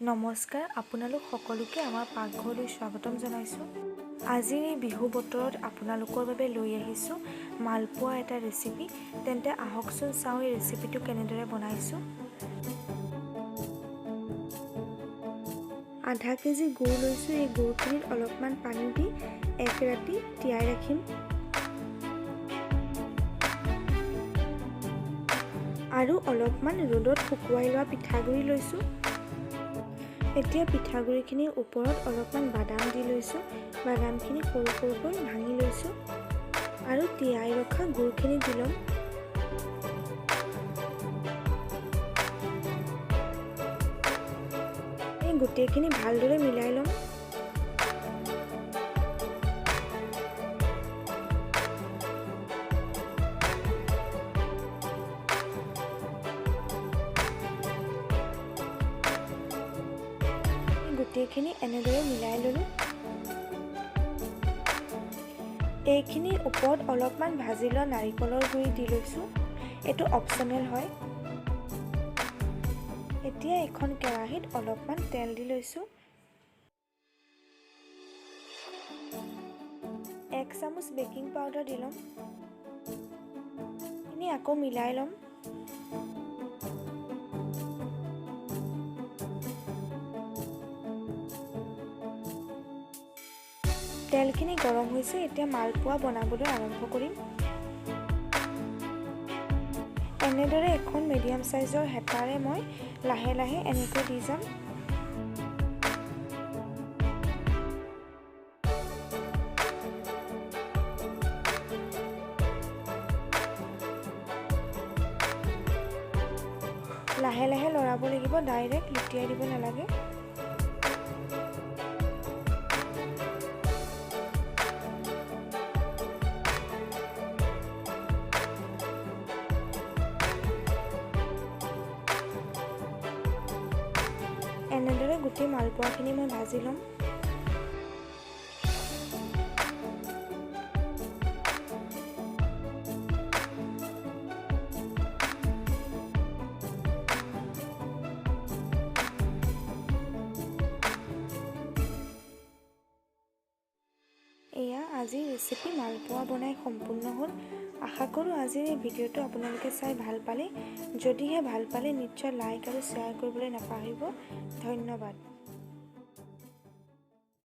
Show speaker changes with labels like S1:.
S1: নমস্কাৰ, আপোনালোক সকলোকে আমাৰ পাকঘৰলৈ স্বাগতম জনাইছোঁ। আজিৰ এই বিহু বতৰত আপোনালোকৰ বাবে লৈ আহিছোঁ মালপোৱা এটা ৰেচিপি। তেন্তে আহকচোন চাওঁ এই ৰেচিপিটো কেনেদৰে বনাইছোঁ। আধা কেজি গুড় লৈছোঁ। এই গুড়খিনিত অলপমান পানী দি এক ৰাতি তিয়াই ৰাখিম। আৰু অলপমান ৰ'দত শুকুৱাই লোৱা পিঠাগুড়ি লৈছোঁ। এতিয়া পিঠাগুড়িখিনিৰ ওপৰত অলপমান বাদাম দি লৈছোঁ। বাদামখিনি সৰু সৰুকৈ ভাঙি লৈছোঁ আৰু তিয়াই ৰখা গুড়খিনি দি ল'ম। এই গোটেইখিনি ভালদৰে মিলাই ল'ম। গোটেইখিনি এনেদৰে মিলাই ল'লোঁ। এইখিনিৰ ওপৰত অলপমান ভাজি লোৱা নাৰিকলৰ গুড়ি দি লৈছোঁ। এইটো অপশ্যনেল হয়। এতিয়া এখন কেৰাহীত অলপমান তেল দি লৈছোঁ। 1 চামুচ বেকিং পাউডাৰ দি ল'ম। এইখিনি আকৌ মিলাই ল'ম। তেলখিনি গৰম হৈছে। এতিয়া মালপোৱা বনাবলৈ আৰম্ভ কৰিম। এনেদৰে এখন মিডিয়াম সাইজৰ হেতাৰে মই লাহে লাহে এনেকৈ দি যাম। লাহে লাহে লৰাব লাগিব, ডাইৰেক্ট লুটিয়াই দিব নালাগে। এনেদৰে গোটেই মালপোৱাখিনি মই ভাজি ল'ম। এয়া আজিৰ ৰেচিপি মালপোৱা বনাই সম্পূৰ্ণ হ'ল। আশা কৰোঁ আজিৰ এই ভিডিঅ'টো আপোনালোকে চাই ভাল পালে। যদিহে ভাল পালে নিশ্চয় লাইক আৰু শ্বেয়াৰ কৰিবলৈ নাপাহৰিব। ধন্যবাদ।